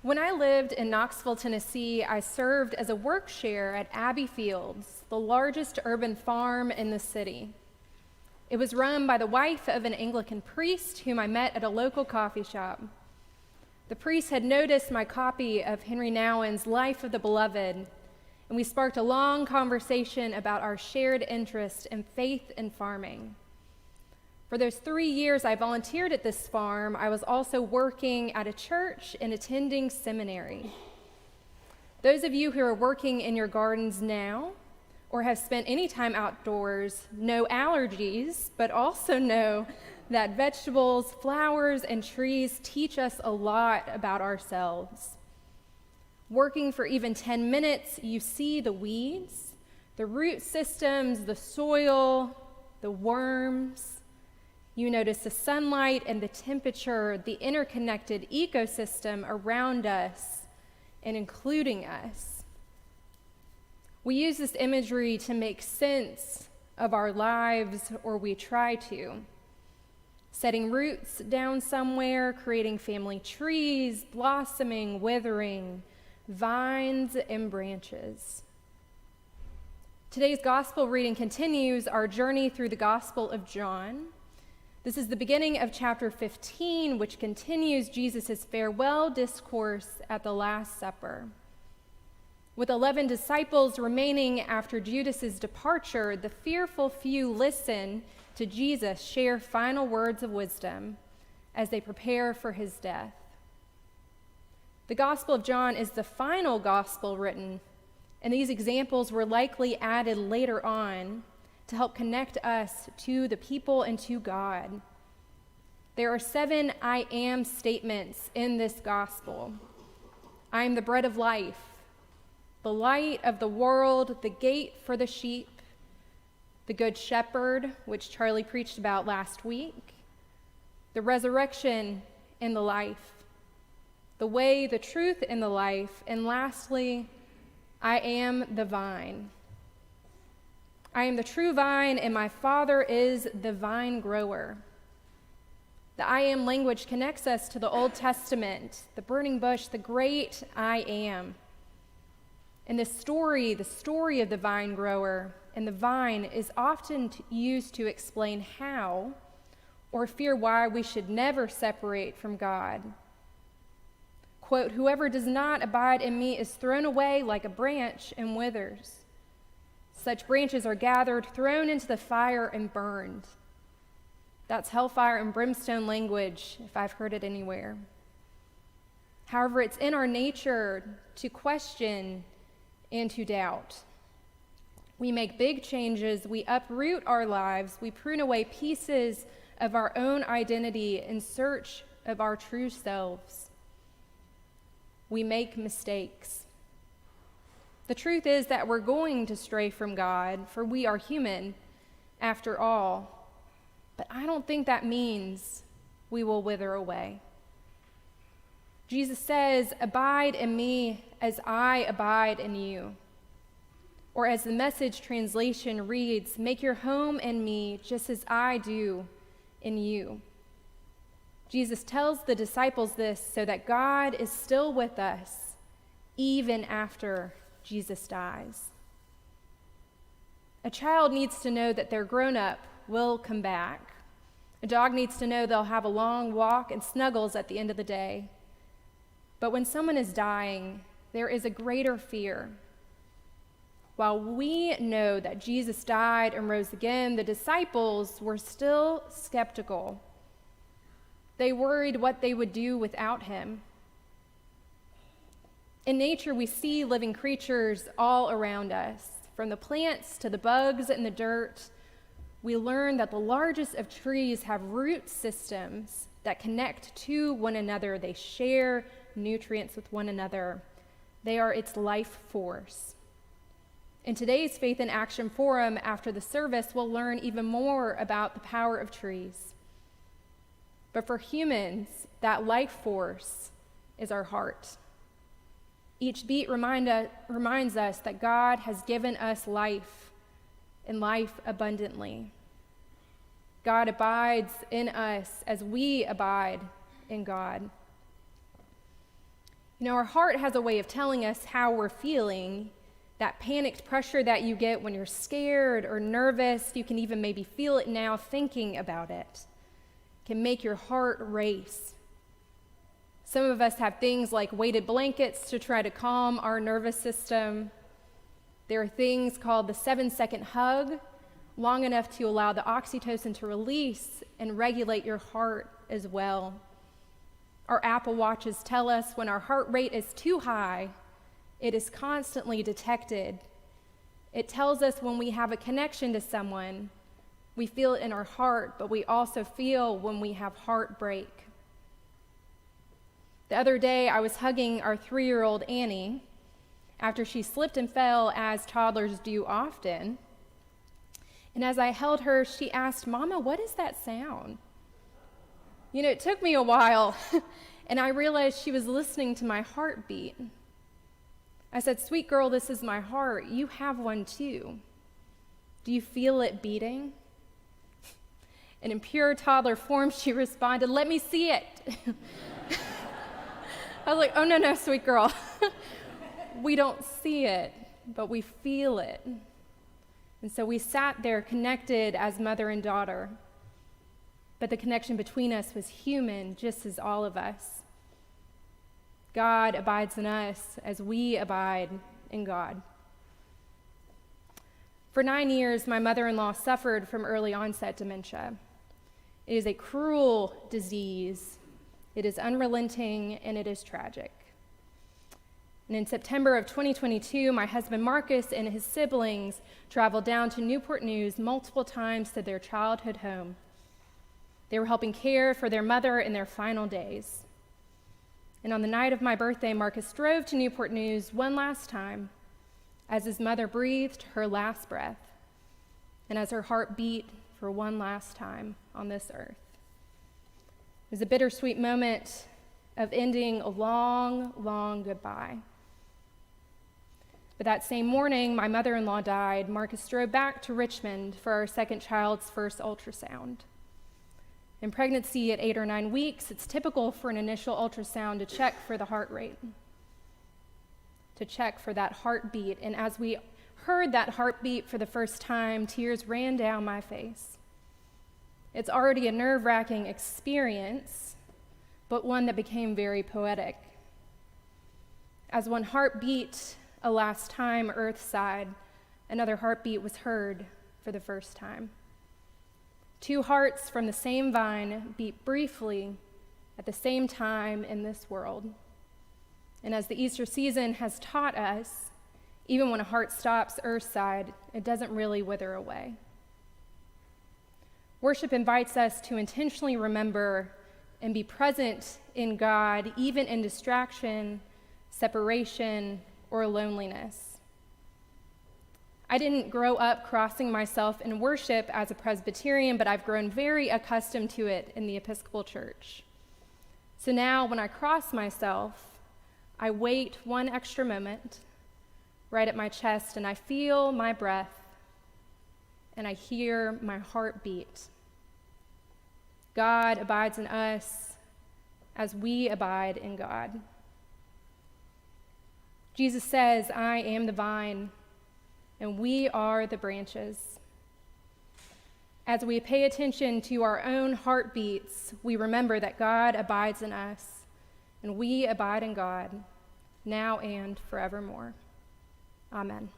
When I lived in Knoxville, Tennessee, I served as a work share at Abbey Fields, the largest urban farm in the city. It was run by the wife of an Anglican priest whom I met at a local coffee shop. The priest had noticed my copy of Henry Nouwen's Life of the Beloved, and we sparked a long conversation about our shared interest in faith and farming. For those 3 years I volunteered at this farm, I was also working at a church and attending seminary. Those of you who are working in your gardens now or have spent any time outdoors know allergies, but also know that vegetables, flowers, and trees teach us a lot about ourselves. Working for even 10 minutes, you see the weeds, the root systems, the soil, the worms. You notice the sunlight and the temperature, the interconnected ecosystem around us and including us. We use this imagery to make sense of our lives, or we try to. Setting roots down somewhere, creating family trees, blossoming, withering, vines and branches. Today's gospel reading continues our journey through the Gospel of John. This is the beginning of chapter 15, which continues Jesus' farewell discourse at the Last Supper. With 11 disciples remaining after Judas's departure, the fearful few listen to Jesus share final words of wisdom as they prepare for his death. The Gospel of John is the final gospel written, and these examples were likely added later on to help connect us to the people and to God. There are 7 I am statements in this gospel. I am the bread of life, the light of the world, the gate for the sheep, the good shepherd, which Charlie preached about last week, the resurrection and the life, the way, the truth, and the life, and lastly, I am the vine. I am the true vine, and my Father is the vine grower. The I am language connects us to the Old Testament, the burning bush, the great I am. And this story, the story of the vine grower and the vine, is often used to explain how or fear why we should never separate from God. Quote, whoever does not abide in me is thrown away like a branch and withers. Such branches are gathered, thrown into the fire, and burned. That's hellfire and brimstone language, if I've heard it anywhere. However, it's in our nature to question and to doubt. We make big changes, we uproot our lives, we prune away pieces of our own identity in search of our true selves. We make mistakes. The truth is that we're going to stray from God, for we are human, after all. But I don't think that means we will wither away. Jesus says, abide in me as I abide in you. Or as the Message translation reads, make your home in me just as I do in you. Jesus tells the disciples this so that God is still with us even after Jesus dies. A child needs to know that their grown-up will come back. A dog needs to know they'll have a long walk and snuggles at the end of the day. But when someone is dying, there is a greater fear. While we know that Jesus died and rose again, the disciples were still skeptical. They worried what they would do without him. In nature, we see living creatures all around us. From the plants to the bugs and the dirt, we learn that the largest of trees have root systems that connect to one another. They share nutrients with one another. They are its life force. In today's Faith in Action Forum, after the service, we'll learn even more about the power of trees. But for humans, that life force is our heart. Each beat reminds us that God has given us life and life abundantly. God abides in us as we abide in God. Our heart has a way of telling us how we're feeling. That panicked pressure that you get when you're scared or nervous, you can even maybe feel it now thinking about it, can make your heart race. Some of us have things like weighted blankets to try to calm our nervous system. There are things called the 7-second hug, long enough to allow the oxytocin to release and regulate your heart as well. Our Apple Watches tell us when our heart rate is too high, it is constantly detected. It tells us when we have a connection to someone, we feel it in our heart, but we also feel when we have heartbreak. The other day, I was hugging our 3-year-old Annie after she slipped and fell, as toddlers do often. And as I held her, she asked, "Mama, what is that sound?" It took me a while, and I realized she was listening to my heartbeat. I said, "Sweet girl, this is my heart. You have one too. Do you feel it beating?" And in pure toddler form, she responded, "Let me see it." I was like, "Oh, no, sweet girl." We don't see it, but we feel it. And so we sat there connected as mother and daughter. But the connection between us was human, just as all of us. God abides in us as we abide in God. For 9 years, my mother-in-law suffered from early onset dementia. It is a cruel disease. It is unrelenting, and it is tragic. And in September of 2022, my husband Marcus and his siblings traveled down to Newport News multiple times to their childhood home. They were helping care for their mother in their final days. And on the night of my birthday, Marcus drove to Newport News one last time as his mother breathed her last breath and as her heart beat for one last time on this earth. It was a bittersweet moment of ending a long, long goodbye. But that same morning, my mother-in-law died. Marcus drove back to Richmond for our second child's first ultrasound. In pregnancy at 8 or 9 weeks, it's typical for an initial ultrasound to check for the heart rate, to check for that heartbeat. And as we heard that heartbeat for the first time, tears ran down my face. It's already a nerve-wracking experience, but one that became very poetic. As one heart beat a last time earthside, another heartbeat was heard for the first time. 2 hearts from the same vine beat briefly at the same time in this world. And as the Easter season has taught us, even when a heart stops earthside, it doesn't really wither away. Worship invites us to intentionally remember and be present in God, even in distraction, separation, or loneliness. I didn't grow up crossing myself in worship as a Presbyterian, but I've grown very accustomed to it in the Episcopal Church. So now when I cross myself, I wait one extra moment right at my chest, and I feel my breath, and I hear my heart beat. God abides in us as we abide in God. Jesus says, "I am the vine, and we are the branches." As we pay attention to our own heartbeats, we remember that God abides in us, and we abide in God, now and forevermore. Amen.